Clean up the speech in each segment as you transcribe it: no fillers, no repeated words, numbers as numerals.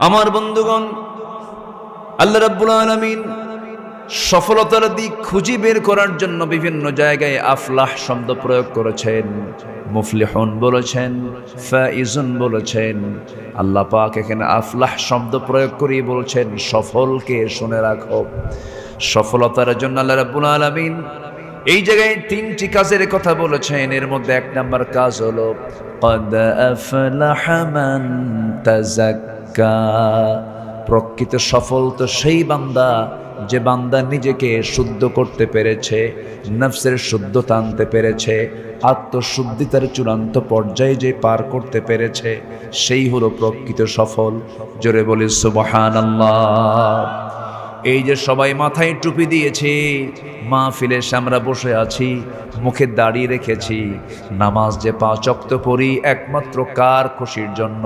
আমার বন্ধুগণ, আল্লাহ রাব্বুল আলামিন সফলতার দিক খুঁজে বের করার জন্য বিভিন্ন জায়গায় আফলাহ শব্দ প্রয়োগ করেছেন, মুফলিহুন বলেছেন, ফাইজুন বলেছেন। আল্লাহ পাক এখানে আফলাহ শব্দ প্রয়োগ করে বলছেন সফলকে শুনে রাখো। সফলতার জন্য আল্লাহ রাব্বুল আলামিন এই জায়গায় তিনটি কাজের কথা বলেছেন। এর মধ্যে এক নাম্বার কাজ হলো ক্বাদ আফলাহা মান তাযাক্কা। প্রকৃত সফল তো সেই বান্দা যে বান্দা নিজেকে শুদ্ধ করতে পেরেছে, নফসের শুদ্ধতা আনতে পেরেছে, আত্মশুদ্ধিতার চূড়ান্ত পর্যায়ে যে পার করতে পেরেছে, সেই হলো প্রকৃত সফল। জোরে বলি সুবহানাল্লাহ। এই যে সবাই মাথায় টুপি দিয়েছি, মাহফিলে আমরা বসে আছি, মুখে দাড়ি রেখেছি, নামাজ যে 5 ওয়াক্ত পড়ি একমাত্র কার খুশির জন্য?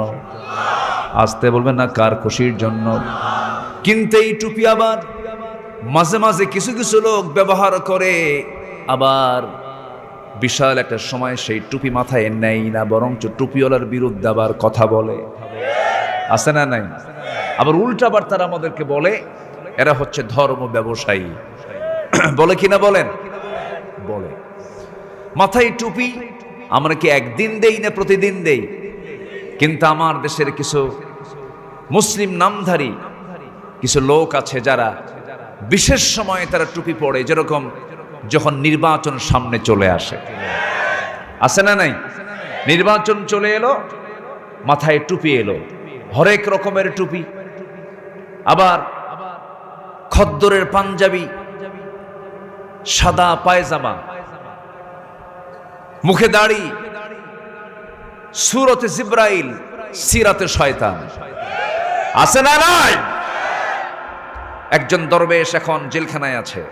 আসতে বলবেন না, কার খুশির জন্য? কিন্তু এই টুপি আবার মাঝে মাঝে কিছু কিছু লোক ব্যবহার করে, আবার বিশাল একটা সময় সেই টুপি মাথায় নেয় না, বরঞ্চ টুপিওয়ালার বিরুদ্ধে আবার কথা বলে। আছে না নাই? আবার উল্টা আবার তারা আমাদেরকে বলে এরা হচ্ছে ধর্ম ব্যবসায়ী। বলে কিনা বলেন? বলে। মাথায় টুপি আমরা কি একদিন দেই না প্রতিদিন দেই? কিন্তু আমার দেশের কিছু মুসলিম নামধারী কিছু লোক আছে যারা বিশেষ সময়ে তারা টুপি পড়ে, যেরকম যখন নির্বাচন সামনে চলে আসে। আছে না নাই? নির্বাচন চলে এলো, মাথায় টুপি এলো, হরেক রকমের টুপি। আবার খদ্দরের পাঞ্জাবি, সাদা পায়জামা, মুখে দাড়ি, সূরতে জিব্রাইল, সিরাতে শয়তান। আছে না নাই? একজন দরবেশ এখন জেলখানায় আছে,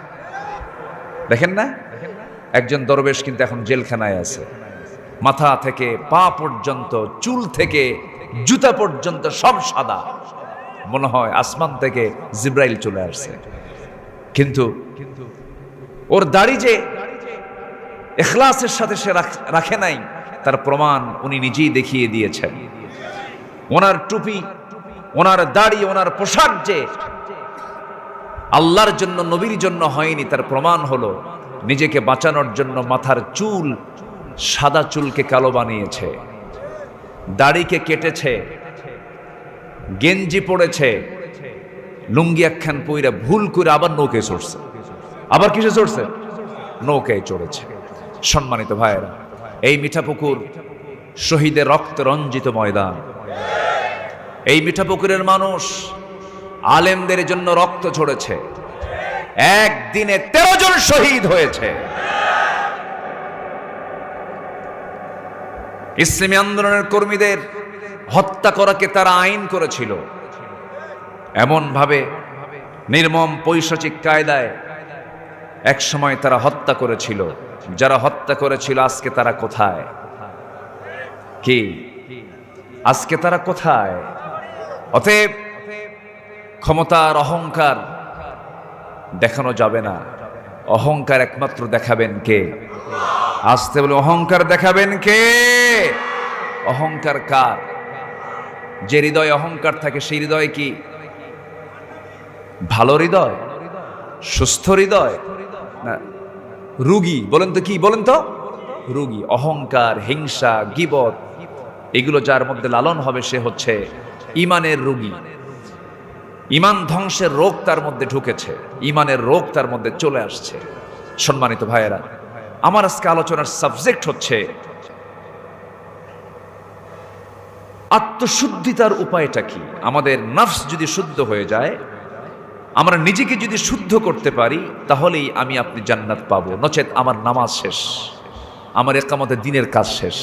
দেখেন না? একজন দরবেশ কিন্তু এখন জেলখানায় আছে। মাথা থেকে পা পর্যন্ত, চুল থেকে জুতা পর্যন্ত সব সাদা, মনে হয় আসমান থেকে জিব্রাইল চলে আসছে। কিন্তু ওর দাড়ি যে ইখলাসের সাথে সে রাখে নাই, তার প্রমাণ উনি নিজেই দেখিয়ে দিয়েছেন। ওনার টুপি, ওনার দাড়ি, ওনার পোশাক যে আল্লাহর জন্য, নবীর জন্য হয়নি, তার প্রমাণ হলো নিজেকে বাঁচানোর জন্য মাথার চুল, সাদা চুলকে কালো বানিয়েছে, দাড়িকে কেটেছে, গেঞ্জি পড়েছে, লুঙ্গি একখান পইরা ভুল করে আবার নৌকায় চড়ছে। আবার কিসে চড়ছে? নৌকায় চড়েছে। সম্মানিত ভাইয়েরা, এই মিঠাপুকুর শহীদের রক্ত রঞ্জিত ময়দান। এই মিঠাপুকুরের মানুষ আলেমদের জন্য রক্ত ঝরেছে। একদিনে 13 জন শহীদ হয়েছে। ইসলামী আন্দোলনের কর্মীদের হত্যা করাকে তারা আইন করেছিল, এমন ভাবে নির্মম পৈশাচিক কায়দায় এক সময় তারা হত্যা করেছিল। যারা হত্যা করেছিল আজকে তারা কোথায়? কি আজকে তারা কোথায়? অতএব ক্ষমতার অহংকার দেখানো যাবে না। অহংকার একমাত্র দেখাবেন কে? আসতে বলে, অহংকার দেখাবেন কে? অহংকার কার? যে হৃদয়ে অহংকার থাকে সেই হৃদয় কি ভালো হৃদয়, সুস্থ হৃদয় না রুগী? বলেন তো কি? বলেন তো। রুগী। অহংকার, হিংসা, গীবত এগুলো যার মধ্যে লালন হবে সে হচ্ছে ইমানের রুগী। ইমান ধ্বংসের রোগ তার মধ্যে ঢুকেছে, ইমানের রোগ তার মধ্যে চলে আসছে। সম্মানিত ভাইয়েরা, আমার আজকে আলোচনার সাবজেক্ট হচ্ছে আত্মশুদ্ধিতার উপায়টা কি। আমাদের নফস যদি শুদ্ধ হয়ে যায়, আমরা নিজেকে যদি শুদ্ধ করতে পারি, তাহলেই আমি আপনি জান্নাত পাবো। নচেত আমার নামাজ শেষ, আমার ইকামতে দ্বীনের কাজ শেষ,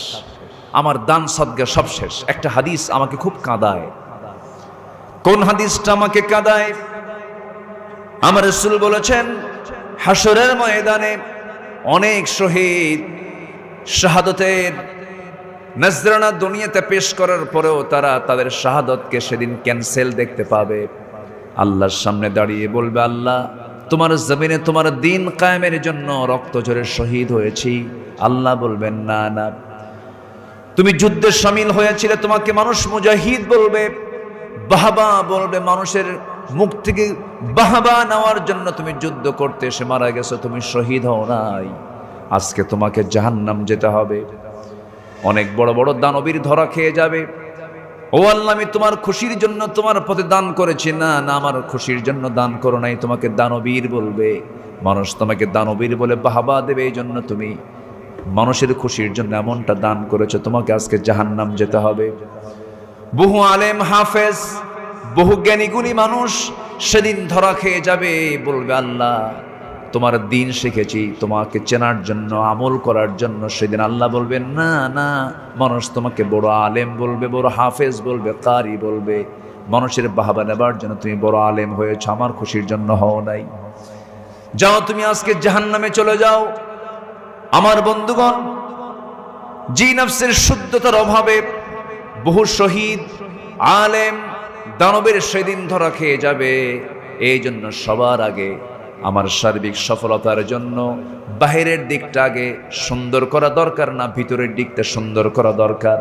আমার দান সদকা সব শেষ। একটা হাদিস আমাকে খুব কাঁদায়। কোন হাদিসটা আমাকে কাঁদায়? আমার রাসূল বলেছেন, হাসরের ময়দানে অনেক শহীদ শাহাদতের নজরানা দুনিয়াতে পেশ করার পরেও তারা তাদের শাহাদতকে সেদিন ক্যান্সেল দেখতে পাবে। আল্লাহর সামনে দাঁড়িয়ে বলবে, আল্লাহ, তোমার জমিনে তোমার দিন কায়েমের জন্য রক্ত ঝরে শহীদ হয়েছি। আল্লাহ বলবেন, না না, তুমি যুদ্ধে শামিল হয়েছিলে, তোমাকে মানুষ মুজাহিদ বলবে। বাহবা বলবে, মানুষের মুখ থেকে বাহবা নেওয়ার জন্য তুমি যুদ্ধ করতে এসে মারা গেছো, তুমি শহীদ হও নাই, আজকে তোমাকে জাহান্নাম যেতে হবে। অনেক বড় বড় দানবীর ধরা খেয়ে যাবে। ও আল্লাহ, আমি তোমার খুশির জন্য তোমার পথে দান করেছি। না না, আমার খুশির জন্য দান করো নাই, তোমাকে দানবীর বলবে। মানুষ তোমাকে দানবীর বলে বাহবা দেবে, এই জন্য তুমি মানুষের খুশির জন্য এমনটা দান করেছো, তোমাকে আজকে জাহান্নাম যেতে হবে। বহু আলেম হাফেজ, বহু জ্ঞানী গুণী মানুষ সেদিন ধরা খেয়ে যাবে, বলবে আল্লাহ তোমার দিন শিখেছি তোমাকে চেনার জন্য, আমল করার জন্য। সেদিন আল্লাহ বলবেন না না, মানুষ তোমাকে বড় আলেম বলবে, বড় হাফেজ বলবে, কারি বলবে। মানুষের বাহবা নেবার জন্য তুমি বড় আলেম হয়েছ, আমার খুশির জন্য হও নাই। যাও তুমি আজকে জাহান্নামে চলে যাও। আমার বন্ধুগণ, জি নফসের শুদ্ধতার অভাবে বহু শহীদ আলেম দানবের সেদিন ধরা খেয়ে যাবে। এই জন্য সবার আগে আমার সার্বিক সফলতার জন্য বাহিরের দিকটা আগে সুন্দর করা দরকার না ভিতরের দিকটা সুন্দর করা দরকার?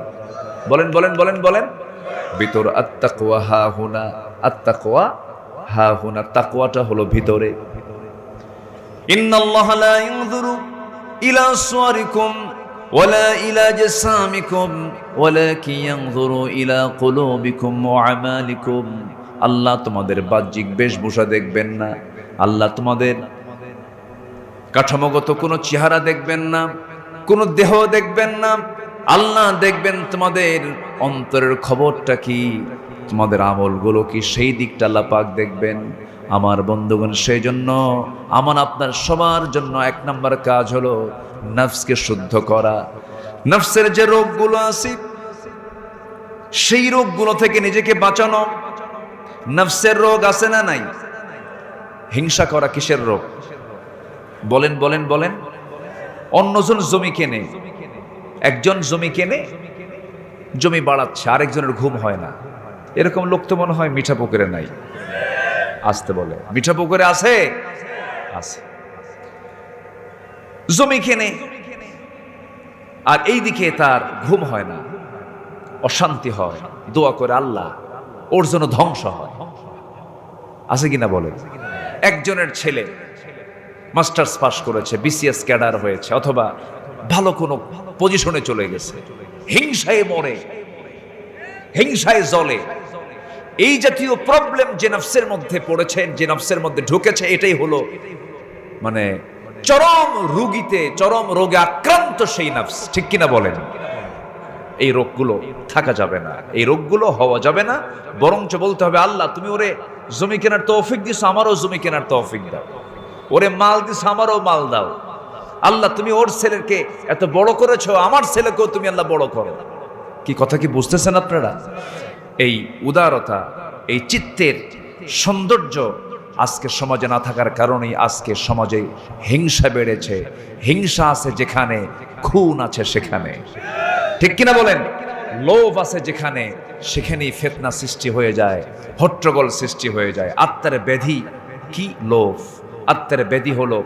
বলেন বলেন বলেন বলেন। ভিতর আত্তাকওয়া হা হুনা, আত্তাকওয়া হা হুনা, তাকওয়াটা হলো ভিতরে। ইন্নাল্লাহা লা ইয়ানজুরু ইলা সুওয়ারিকুম ওয়ালা ইলা জাসামিকুম ওয়ালাকিন ইয়ানজুরু ইলা কুলুবিকুম ওয়া আমালিকুম। আল্লাহ তোমাদের বাহ্যিক বেশভূষা দেখবেন না, আল্লাহ তোমাদের কাঠামোগত কোনো চেহারা দেখবেন না, কোনো দেহ দেখবেন না। আল্লাহ দেখবেন তোমাদের অন্তরের খবরটা কি, তোমাদের আমলগুলো কি, সেই দিকটা আল্লাহ পাক দেখবেন। আমার বন্ধুগণ, সেই জন্য আমার আপনার সবার জন্য এক নম্বর কাজ হলো নফসকে শুদ্ধ করা। নফসের যে রোগগুলো আছে সেই রোগগুলো থেকে নিজেকে বাঁচানো। নফসের রোগ আছে না নাই? হিংসা করা কিসের রোগ? বলেন বলেন বলেন। অন্যজন জমি কেনে, একজন জমি কেনে, জমি বাড়াচ্ছে, আরেকজনের ঘুম হয় না। এরকম লোক তো মনে হয় মিঠা পুকুরে নাই। আসতে বলে, মিঠা পুকুরে আছে? আছে। জমি কেনে আর এইদিকে তার ঘুম হয় না, অশান্তি হয়, দোয়া করে আল্লাহ ওর জন্য ধ্বংস হয়। আছে কিনা বলেন? একজনের ছেলে মাস্টার্স পাস করেছে, বিসিএস ক্যাডার হয়েছে, অথবা ভালো কোনো পজিশনে চলে গেছে, হিংসায় মরে, হিংসায় জ্বলে। এই জাতীয় প্রবলেম যে নফসের মধ্যে পড়েছেন, যে নফসের মধ্যে ঢুকেছে, এটাই হলো মানে চরম রোগীতে, চরম রোগে আক্রান্ত সেই নফস। ঠিক কিনা বলেন? এই রোগগুলো থাকা যাবে না, এই রোগগুলো হওয়া যাবে না। বরঞ্চ বলতে হবে আল্লাহ তুমি ওরে জমি কেনার তৌফিক দিছো, আমারও জমি কেনার তৌফিক দাও। ওরে মাল দিছো, আমারও মাল দাও। আল্লাহ তুমি ওর ছেলেকে এত বড় করেছো, আমার ছেলেকেও তুমি আল্লাহ বড় করো। কি কথা কি বুঝতেছেন আপনারা? এই উদারতা, এই চিত্তের সৌন্দর্য আজকে সমাজে না থাকার কারণেই আজকে সমাজে হিংসা বেড়েছে। হিংসা আছে যেখানে, খুন আছে সেখানে। ঠিক কিনা বলেন? লোভ আছে যেখানে, সেখানেই ফিতনা সৃষ্টি হয়ে যায়, হট্টগোল সৃষ্টি হয়ে যায়। আত্মার ব্যাধি কি? লোভ। আত্মার ব্যাধি হলো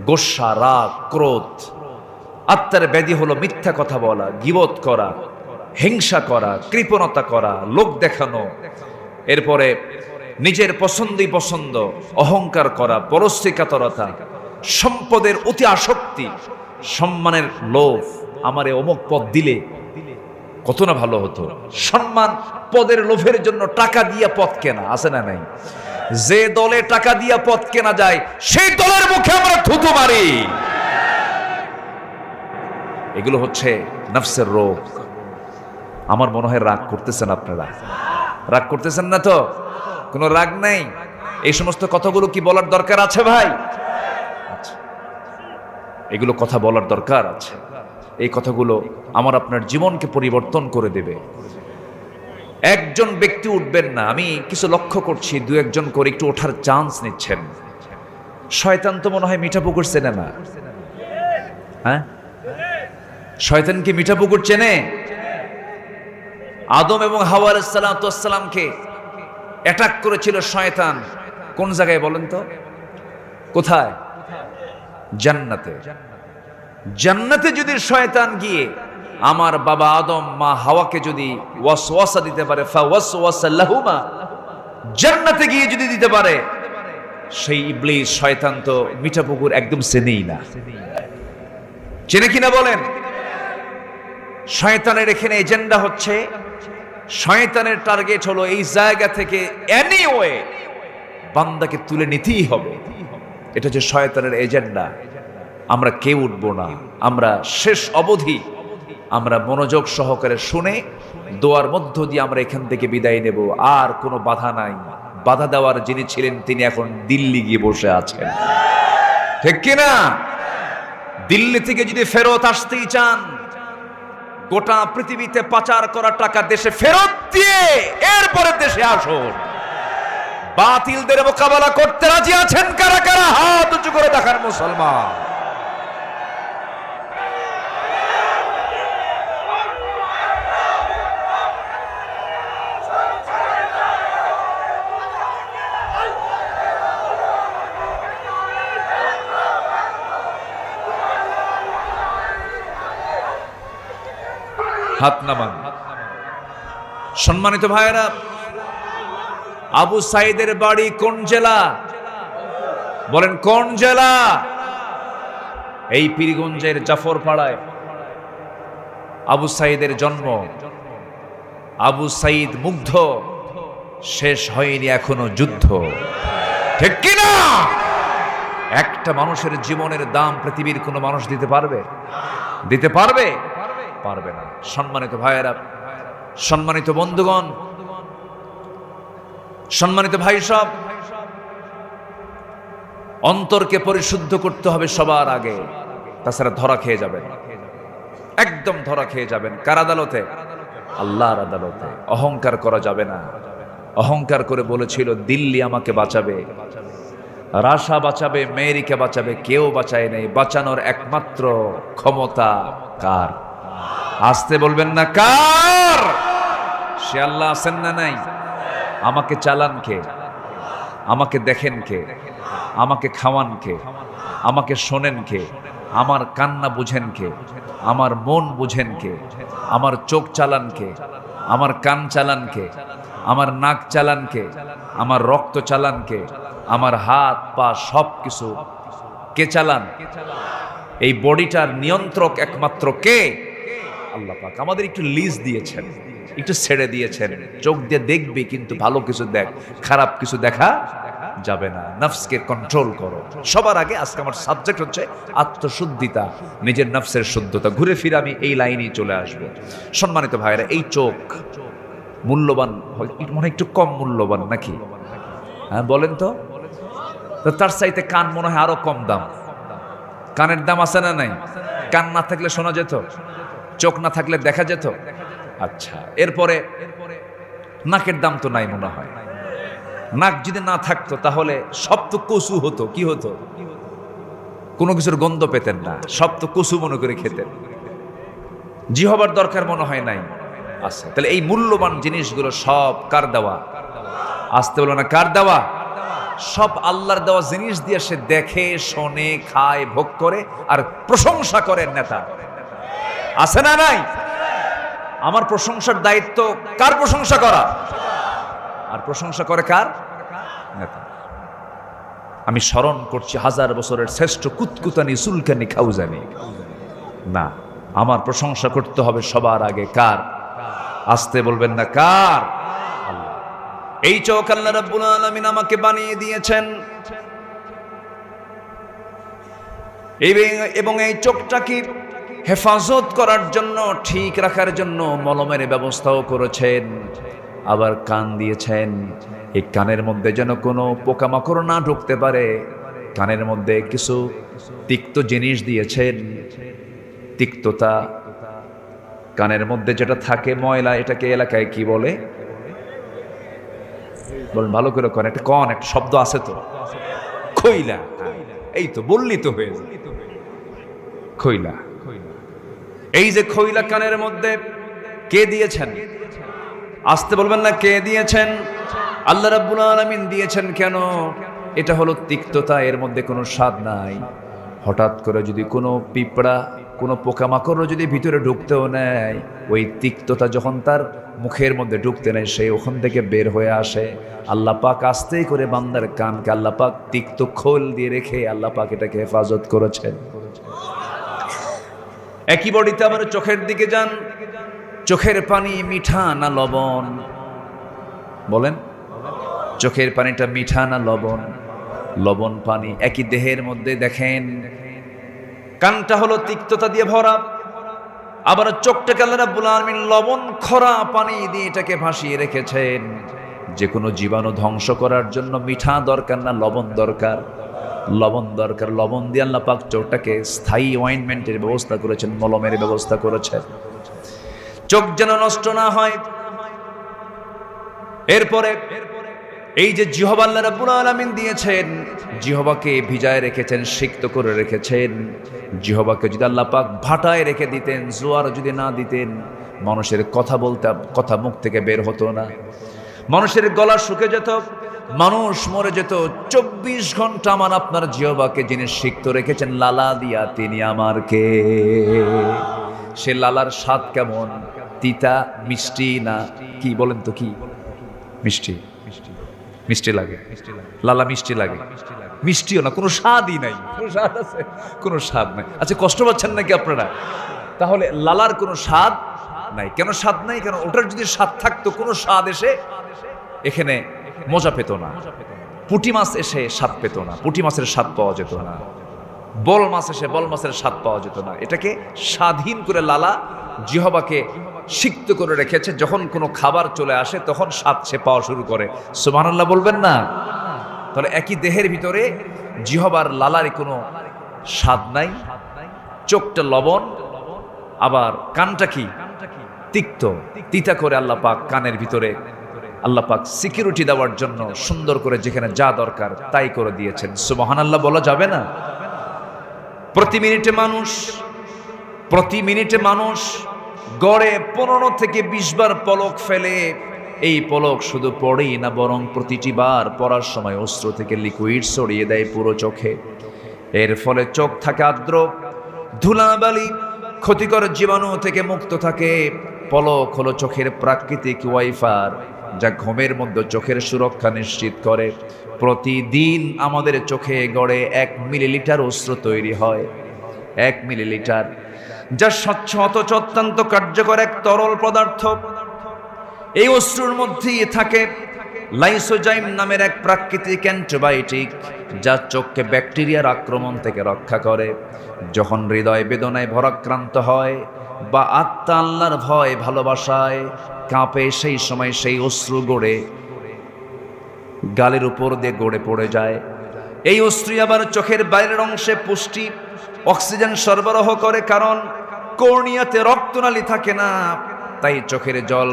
গোসা, রাগ, ক্রোধ। আত্মার ব্যাধি হলো মিথ্যা কথা বলা, গীবত করা, হিংসা করা, কৃপণতা করা, লোক দেখানো, এরপরে নিজের পছন্দই পছন্দ, অহংকার করা, পরশ্রীকাতরতা, সম্পদের অতি আসক্তি, সম্মানের লোভ। আমারে অমুক পদ দিলে কত না ভালো হতো। সম্মান পদের লোভের জন্য টাকা দিয়া পদ কেনা, আছে না নাই? যে দলে টাকা দিয়া পদ কেনা যায় সেই দলের মুখে আমরা থুতু মারি। এগুলো হচ্ছে নফসের রোগ। আমার মনে হয় রাগ করতেছেন আপনারা? রাগ করতেছেন না তো? কোনো রাগ নাই। এই সমস্ত কথাগুলো কি বলার দরকার আছে ভাই? আচ্ছা, এগুলো কথা বলার দরকার আছে। এই কথাগুলো আমার আপনার জীবনকে পরিবর্তন করে দেবে। একজন ব্যক্তি উঠবেন না, আমি কিছু লক্ষ্য করছি, দু একজন করে একটু ওঠার চান্স নিচ্ছেন। শয়তান তো মনে হয় মিঠা পুকুর চেনে না। হ্যাঁ, শয়তান কি মিঠা পুকুর চেনে? আদম এবং হাওয়া আলাইহিস সালামকে অ্যাটাক করেছিল শয়তান। কোন জায়গায় বলেন তো? কোথায়? জান্নাতে। জান্নাতে যদি শয়তান গিয়ে আমার বাবা আদম মা হাওয়াকে যদি ওয়াসওয়াসা দিতে পারে, ফাওয়াসওয়াসা লাহুমা, জান্নাতে গিয়ে যদি দিতে পারে, সেই ইবলিস শয়তান তো মিঠা পুকুর একদম চেনেই না। চেনে কিনা বলেন? শয়তানের এখানে এজেন্ডা হচ্ছে, শয়তানের টার্গেট হলো এই জায়গা থেকে এনিওয়ে বান্দাকে তুলে নিতেই হবে। এটা হচ্ছে শয়তানের এজেন্ডা। আমরা কেউ উঠবো না, আমরা শেষ অবধি আমরা মনোযোগ সহকারে শুনে দোয়ার মধ্য দিয়ে আমরা এখান থেকে বিদায় নেব। আর কোনো বাধা নাই। বাধা দেওয়ার যিনি ছিলেন তিনি এখন দিল্লি গিয়ে বসে আছেন, ঠিক কিনা? দিল্লি থেকে যদি ফেরত আসতেই চান, গোটা পৃথিবীতে পাচার করা টাকা দেশে ফেরত দিয়ে এরপরে দেশে আসুন। বাতিলদের মোকাবেলা করতে রাজি আছেন কারা কারা? হাত উঁচু করে দেখান মুসলমান। হাত নামান। সম্মানিত ভাইয়েরা, আবু সাইদের বাড়ি কোন জেলা? বলেন কোন জেলা? এই পীরগঞ্জের জাফরপাড়ায় আবু সাইদের জন্ম। আবু সাইদ মুগ্ধ, শেষ হয়নি এখনো যুদ্ধ, ঠিক কিনা? একটা মানুষের জীবনের দাম পৃথিবীর কোনো মানুষ দিতে পারবে? দিতে পারবে? পারবে না। সম্মানিত ভাইয়েরা, সম্মানিত বন্ধুগণ, সম্মানিত ভাই সব, অন্তরকে পরিশুদ্ধ করতে হবে সবার আগে, তাছাড়া ধরা খেয়ে যাবেন, একদম ধরা খেয়ে যাবেন। কার আদালতে? আল্লাহর আদালতে। অহংকার করা যাবে না। অহংকার করে বলেছিল দিল্লি আমাকে বাঁচাবে, রাশা বাঁচাবে, মেয়েরিকে বাঁচাবে, কেউ বাঁচায় নেই। বাঁচানোর একমাত্র ক্ষমতা কার? আসতে বলবেন না কার? সে আল্লাহ আছেন না নাই? আমাকে চালান কে? আমাকে দেখেন কে? আমাকে খাওয়ান কে? আমাকে শোনেন কে? আমার কান্না বুঝেন কে? আমার মন বুঝেন কে? আমার চোখ চালান কে? আমার কান চালান কে? আমার নাক চালান কে? আমার রক্ত চালান কে? আমার হাত পা সব কিছু কে চালান? এই বডিটার নিয়ন্ত্রক একমাত্র কে? আল্লাহ পাক। আমাদের একটু লিজ দিয়েছেন, একটু ছেড়ে দিয়েছেন। চোখ দিয়ে দেখবি, কিন্তু ভালো কিছু দেখ, খারাপ কিছু দেখা যাবে না। নফসকে কন্ট্রোল করো। সবার আগে আজকে আমার সাবজেক্ট হচ্ছে আত্মশুদ্ধিতা, নিজের নফসের শুদ্ধতা। ঘুরে ফিরে আমি এই লাইনেই চলে আসব। সম্মানিত ভাইরা, এই চোখ মূল্যবান, মনে একটু কম মূল্যবান নাকি? হ্যাঁ বলেন তো। তার চাইতে কান মনে হয় আরো কম দাম। কানের দাম আছে না নাই? কান না থাকলে শোনা যেত, চোখ না থাকলে দেখা যেত। আচ্ছা, এরপরে নাকের দাম তো নাই মনে হয়। নাক যদি না থাকতো তাহলে সব তো কচু হতো। কি হতো? কোনো কিছুর গন্ধ পেতেন না, সব তো কচু মনে করে খেতেন। জিহবার দরকার মনে হয় নাই। আচ্ছা, তাহলে এই মূল্যবান জিনিসগুলো সব কার দেওয়া? আসতে বলো না কার দেওয়া? সব আল্লাহর দেওয়া জিনিস দিয়ে সে দেখে, শোনে, খায়, ভোগ করে আর প্রশংসা করে। নেতা আছে না নাই? আমার প্রশংসার দায়িত্ব কার? প্রশংসা করা। আর প্রশংসা করে কার? নেতা। আমি স্মরণ করছি হাজার বছরের শ্রেষ্ঠ কুতকুতানি সুলকানি খাউজানি না, আমার প্রশংসা করতে হবে সবার আগে কার? আসতে বলবেন না কার? আল্লাহ। এই চোখ আল্লাহ রাব্বুল আলামিন আমাকে বানিয়ে দিয়েছেন, এবং এই চোখটাকে হেফাজত করার জন্য, ঠিক রাখার জন্য মলমের ব্যবস্থাও করেছেন। আবার কান দিয়েছেন, এই কানের মধ্যে যেন কোনো পোকামাকড় না ঢুকতে পারে। কানের মধ্যে কিছু তিক্ত জিনিস দিয়েছেন। তিক্ততা কানের মধ্যে যেটা থাকে, ময়লা, এটাকে এলাকায় কি বলে? বলেন ভালো করে। কন একটা, কন একটা শব্দ আছে তো, খইলা। এই তো বললি তো হয়ে যায়, খইলা। এই যে খইলা কানের মধ্যে কে দিয়েছেন? আসতে বলবেন না কে দিয়েছেন? আল্লাহ রাব্বুল আলামিন দিয়েছেন। কেন? এটা হলো তিক্ততা, এর মধ্যে কোনো স্বাদ নাই। হঠাৎ করে যদি কোনো পিঁপড়া কোনো পোকামাকড়ও যদি ভিতরে ঢুকতেও নেয়, ওই তিক্ততা যখন তার মুখের মধ্যে ঢুকতে নেয়, সে ওখান থেকে বের হয়ে আসে। আল্লাহ পাক আস্তেই করে বান্দার কানকে আল্লাহ পাক তিক্ত খোল দিয়ে রেখে আল্লাহ পাক এটাকে হেফাজত করেছেন। একই বডিতে আবার চোখের দিকে যান, চোখের পানি মিঠা না লবণ? বলেন, চোখের পানিটা মিঠা না লবণ? লবণ পানি। একই দেহের মধ্যে দেখেন, কানটা হলো তিক্ততা দিয়ে ভরা, আবার চোখটাকে আল্লাহ রাব্বুল আলামিন লবণ খরা পানি দিয়ে এটাকে ভাসিয়ে রেখেছেন। যে কোনো জীবাণু ধ্বংস করার জন্য মিঠা দরকার না লবণ দরকার? লবণ দরকার। লবণ দিয়ে আল্লাহ পাক চোখটাকে স্থায়ী অয়েন্টমেন্টের ব্যবস্থা করেছেন, মলমের ব্যবস্থা করেছেন, চোখ যেন নষ্ট না হয়। এরপরে এই যে জিহ্বা আল্লাহ রাব্বুল আলামিন দিয়েছেন, জিহ্বাকে ভিজায় রেখেছেন, সিক্ত করে রেখেছেন। জিহ্বাকে যদি আল্লাহ পাক ভাটায় রেখে দিতেন, জোয়ার যদি না দিতেন, মানুষের কথা বলতে, কথা মুখ থেকে বের হতো না, মানুষের গলা শুকে যেত, মানুষ মরে যেত। 24 ঘন্টা আমার আপনার জিহ্বাকে যিনি সিক্ত রেখেছেন লালা দিয়া, তিনি আমার কে? সে লালার স্বাদ কেমন? তিতা, মিষ্টি না কি? বলেন তো কি? মিষ্টি। মিষ্টি লাগে, লালা মিষ্টি লাগে? মিষ্টিও না, কোনো স্বাদই নাই। কোনো স্বাদ আছে? কোনো স্বাদ নাই। আচ্ছা, কষ্ট পাচ্ছেন নাকি আপনারা? তাহলে লালার কোনো স্বাদ নাই। কেন স্বাদ নাই? কারণ ওটার যদি স্বাদ থাকতো, কোনো স্বাদ এসে এখানে মজা পেত না। পুঁটি মাছ এসে স্বাদ পেত না, পুঁটি মাছের স্বাদ পাওয়া যেত না। বল মাছ এসে বল মাছের স্বাদ পাওয়া যেত না। এটাকে স্বাধীন করে লালা জিহ্বাকে সিক্ত করে রেখেছে। যখন কোনো খাবার চলে আসে তখন স্বাদ সে পাওয়া শুরু করে। সুবহানাল্লাহ বলবেন না? তাহলে একই দেহের ভিতরে জিহ্বার লালারই কোনো স্বাদ নাই, চোখটা লবণ, আবার কানটা কি তিক্ত, তিতা করে আল্লাহ পাক কানের ভিতরে আল্লাহ পাক সিকিউরিটি দেওয়ার জন্য সুন্দর করে যেখানে যা দরকার তাই করে দিয়েছেন। সুবহানাল্লাহ বলা যাবে না? প্রতি মিনিটে মানুষ গড়ে 15 থেকে 20 বার পলক ফেলে। এই পলক শুধু পড়েই না, বরং প্রতিটি বার পড়ার সময় অশ্রু থেকে লিকুইড ছড়িয়ে দেয় পুরো চোখে। এর ফলে চোখ থাকে আর্দ্র, ধুলাবালি, ক্ষতিকর জীবাণু থেকে মুক্ত থাকে। পলক হলো চোখের প্রাকৃতিক ওয়াইফার, যা ঘুমের মধ্যে চোখের সুরক্ষা নিশ্চিত করে। প্রতিদিন আমাদের চোখে গড়ে 1 মিলিলিটার অশ্রু তৈরি হয়। 1 মিলিলিটার, যা স্বচ্ছ অথচ অত্যন্ত কার্যকর এক তরল পদার্থ। এই অশ্রুর মধ্যেই থাকে লাইসোজাইম নামের এক প্রাকৃতিক অ্যান্টিবায়োটিক, যা চোখকে ব্যাকটেরিয়ার আক্রমণ থেকে রক্ষা করে। যখন হৃদয় বেদনায় ভরাক্রান্ত হয় বা আত্মা আল্লাহর ভয় ভালোবাসায় কাঁপে, সেই সময় সেই অশ্রু গড়ে গালের উপর দিয়ে গড়ে পড়ে যায়। এই অশ্রু আবার চোখের বাইরের অংশে পুষ্টি, অক্সিজেন সরবরাহ করে। কারণ কর্নিয়াতে রক্তনালী থাকে না, তাই চোখের জল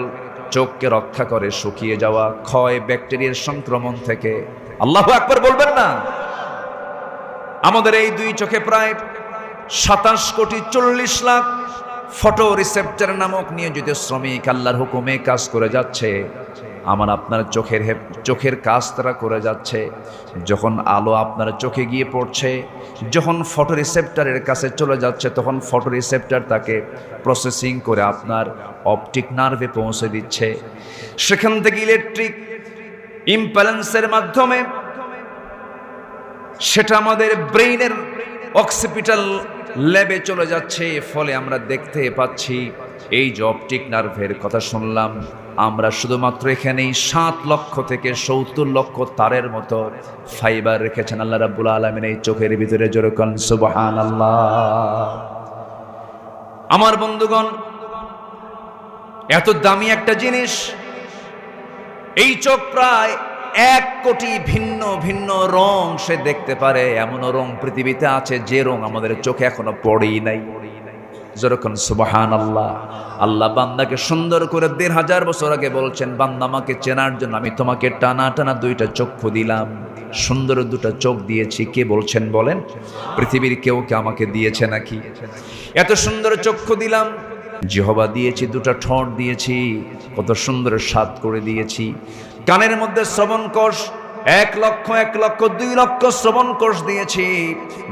চোখকে রক্ষা করে শুকিয়ে যাওয়া, ক্ষয়, ব্যাকটেরিয়ার সংক্রমণ থেকে। আল্লাহু আকবার বলবেন না? আমাদের এই দুই চোখে প্রায় 27 কোটি 40 লাখ ফটো রিসেপ্টর নামক নিয়োজিত শ্রমিক আল্লাহর হুকুমে কাজ করে যাচ্ছে। আমার আপনার চোখের কাজ তারা করে যাচ্ছে। যখন আলো আপনার চোখে গিয়ে পড়ছে, যখন ফটো রিসেপ্টরের কাছে চলে যাচ্ছে, তখন ফটো রিসেপ্টর তাকে প্রসেসিং করে আপনার অপটিক নার্ভে পৌঁছে দিচ্ছে। সেখান থেকে ইলেকট্রিক ইম্প্যালেন্সের মাধ্যমে সেটা আমাদের ব্রেইনের অক্সিপিটাল ল্যাবে চলে যাচ্ছে। ফলে আমরা দেখতে পাচ্ছি, এই যে অপটিক নার্ভের কথা শুনলাম, আমরা শুধুমাত্র এখানেই 7 লক্ষ থেকে 70 লক্ষ তারের মতো ফাইবার রেখেছেন আল্লাহ রাব্বুল আলামিন এই চোখের ভিতরে। জোরে কোন সুবহানাল্লাহ। আমার বন্ধুগণ, এত দামি একটা জিনিস, এই চোখ প্রায় 1 কোটি ভিন্ন ভিন্ন রং সে দেখতে পারে। এমনও রং পৃথিবীতে আছে যে রং আমাদের চোখে এখনো পড়েই নাই। যেরকম সুবহানাল্লাহ। আল্লাহ বান্দাকে সুন্দর করে 1500 বছর আগে বলছেন, বান্দা আমাকে চেনার জন্য আমি তোমাকে টানা টানা 2টা চক্ষু দিলাম, সুন্দর 2টা চোখ দিয়েছি। কে বলছেন বলেন? পৃথিবীর কেউ কে আমাকে দিয়েছে নাকি? এত সুন্দর চক্ষু দিলাম, জিহ্বা দিয়েছি, 2টা ঠোঁট দিয়েছি, কত সুন্দর স্বাদ করে দিয়েছি। কানের মধ্যে শ্রবণ কোষ 1 লক্ষ 2 লক্ষ শ্রবণ কোষ দিয়েছি।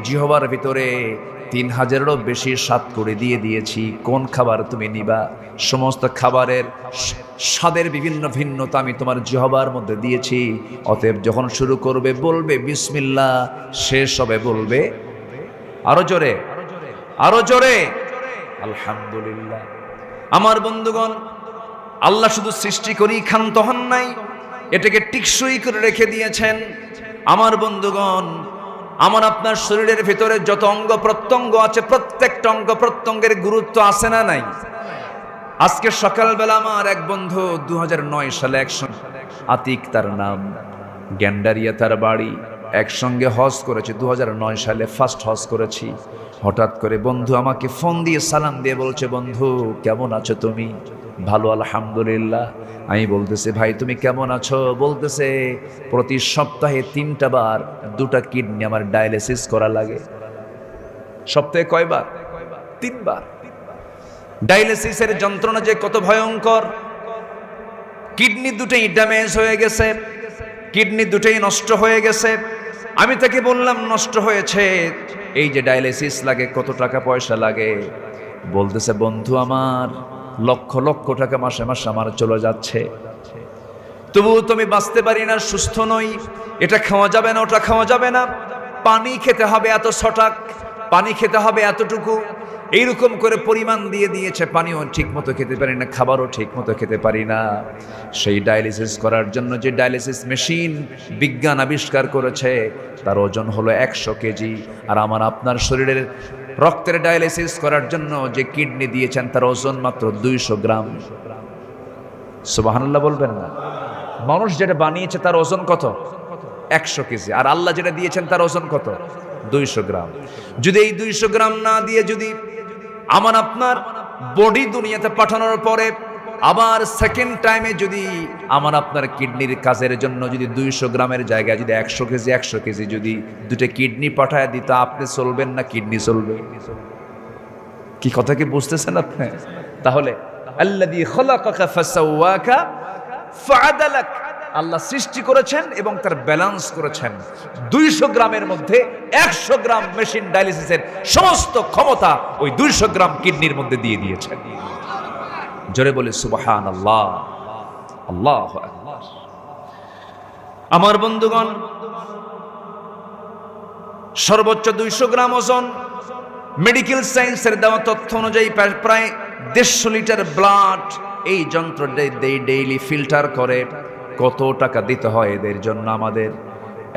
জিহ্বার ভিতরে 3000-এরও বেশি স্বাদ করে দিয়েছি, কোন খাবার তুমি নিবা? সমস্ত খাবারের স্বাদের বিভিন্ন ভিন্নতা আমি তোমার জিহ্বার মধ্যে দিয়েছি। অতএব যখন শুরু করবে বলবে বিসমিল্লাহ, শেষ হবে বলবে আরো জোরে, আরো জোরে আলহামদুলিল্লাহ। আমার বন্ধুগণ, আল্লাহ শুধু সৃষ্টি করেই ক্ষান্ত হন নাই, এটাকে টিকসই করে রেখে দিয়েছেন। আমার বন্ধুগণ, আমার আপনার শরীরের ভিতরে যত অঙ্গ প্রত্যঙ্গ আছে, প্রত্যেকটা অঙ্গ প্রত্যঙ্গের গুরুত্ব আছে না নাই? আজকে সকালবেলা আমার এক বন্ধু 2009 সালে একসঙ্গে, আতিক তার নাম, গ্যান্ডারিয়া তার বাড়ি, একসঙ্গে হজ করেছে। 2009 সালে ফার্স্ট হজ করেছি। হঠাৎ করে বন্ধু আমাকে ফোন দিয়ে সালাম দিয়ে বলছে, বন্ধু কেমন আছো তুমি? ভালো আলহামদুলিল্লাহ। আমি বলতেছি, ভাই তুমি কেমন আছো? বলতেছে, প্রতি সপ্তাহে 3টা বার 2টা কিডনি আমার ডায়ালিসিস করা লাগে। সপ্তাহে কয়বার? 3 বার। ডায়ালিসিসের যন্ত্রণা যে কত ভয়ঙ্কর। কিডনি দুটোই ড্যামেজ হয়ে গেছে, কিডনি দুটোই নষ্ট হয়ে গেছে। আমি তাকে বললাম, নষ্ট হয়েছে, এই যে ডায়ালিসিস লাগে কত টাকা পয়সা লাগে? বলতেছে, বন্ধু আমার লক্ষ লক্ষ টাকা মাসে মাসে আমার চলে যাচ্ছে, তবুও তুমি বাঁচতে পারি না, সুস্থ নই, এটা খাওয়া যাবে না, ওটা খাওয়া যাবে না, পানি খেতে হবে এত ছটাক, পানি খেতে হবে এতটুকু, এইরকম করে পরিমাণ দিয়ে দিয়েছে। পানিও ঠিক মতো খেতে পারি না, খাবারও ঠিক মতো খেতে পারি না। সেই ডায়ালিসিস করার জন্য যে ডায়ালিসিস মেশিন বিজ্ঞান আবিষ্কার করেছে, তার ওজন হলো 100 কেজি। আর আমার আপনার শরীরের রক্তের ডায়ালিসিস করার জন্য যে কিডনি দিয়েছেন, তার ওজন মাত্র 200 গ্রাম। সুবহানাল্লাহ বলবেন না? মানুষ যেটা বানিয়েছে তার ওজন কত? 100 কেজি। আর আল্লাহ যেটা দিয়েছেন তার ওজন কত? 200 গ্রাম। যদি এই 200 গ্রাম না দিয়ে যদি আমার আপনার বডি দুনিয়াতে পাঠানোর পরে আবার সেকেন্ড টাইমে যদি আমার আপনার কিডনির কাজের জন্য যদি 200 গ্রামের জায়গায় যদি 100 কেজি যদি 2টা কিডনি পাঠায় দিত, আপনি চলবেন না কিডনি চলবে? কি কথা কি বুঝতেছেন আপনি? তাহলে আল্লাযী খালাকাকা ফাসাওয়াকা ফাআদালাক, আল্লাহ সৃষ্টি করেছেন এবং তার ব্যালেন্স করেছেন। 200 গ্রামের মধ্যে 100 গ্রাম মেশিন ডায়ালিসিসের সমস্ত ক্ষমতা ওই 200 গ্রাম কিডনির মধ্যে দিয়ে দিয়েছেন। জোরে বলে সুবহানাল্লাহ, আল্লাহু আকবার। আমার বন্ধুগণ, সর্বোচ্চ 200 গ্রাম ওজন, মেডিকেল সায়েন্সের দেওয়া তথ্য অনুযায়ী প্রায় 150 লিটার ব্লাড এই যন্ত্র ডেইলি ফিল্টার করে। কত টাকা দিতে হয় এদের জন্য আমাদের?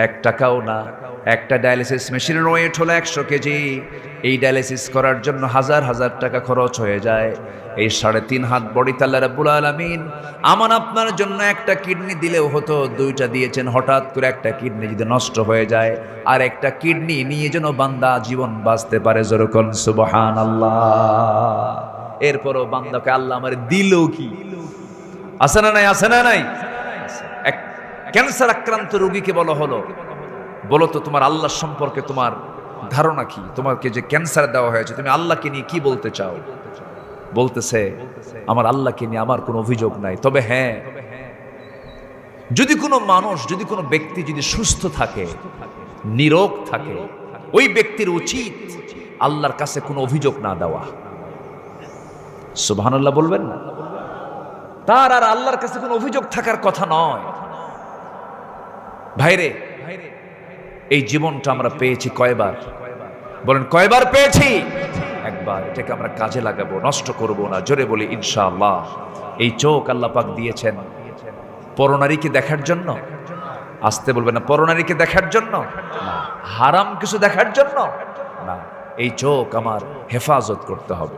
1 টাকাও না। একটা ডায়ালিসিস মেশিনের ওয়েট হলো 100 কেজি। এই ডায়ালিসিস করার জন্য হাজার হাজার টাকা খরচ হয়ে যায়। এই 3.5 হাত বডিতে আল্লাহ রাব্বুল আলামিন আমার আপনার জন্য একটা কিডনি দিলেও হতো, 2টা দিয়েছেন। হঠাৎ করে একটা কিডনি যদি নষ্ট হয়ে যায়, আর একটা কিডনি নিয়ে যেন বান্দা জীবন বাঁচতে পারে। যেরকম সুবহানাল্লাহ। এরপরও বান্দাকে আল্লাহ আমার দিল কি? আছে না নাই? আছে না নাই? এক ক্যান্সার আক্রান্ত রোগীকে বলা হলো, বলো তো তোমার আল্লাহ সম্পর্কে তোমার ধারণা কি? তোমাকে যে ক্যান্সার দেওয়া হয়েছে, তুমি আল্লাহকে নিয়ে কি বলতে চাও? বলতেছে, আমার আল্লাহকে নিয়ে আমার কোনো অভিযোগ নাই, তবে হ্যাঁ, যদি কোনো মানুষ, যদি কোনো ব্যক্তি যদি সুস্থ থাকে, নিরোগ থাকে, ওই ব্যক্তির উচিত আল্লাহর কাছে কোনো অভিযোগ না দেওয়া। সুবহানাল্লাহ বলবেন না? তার আর আল্লাহর কাছে কোনো অভিযোগ থাকার কথা নয়। ভাইরে, এই জীবনটা আমরা পেয়েছি কয়বার? বলেন কয়বার পেয়েছি? একবার। এটাকে আমরা কাজে লাগাবো, নষ্ট করব না। জোরে বলি ইনশাআল্লাহ। এই চোখ আল্লাহ পাক দিয়েছেন পরনারীকে দেখার জন্য? আসতে বলবেন না। পরনারীকে দেখার জন্য না, হারাম কিছু দেখার জন্য না। এই চোখ আমার হেফাজত করতে হবে।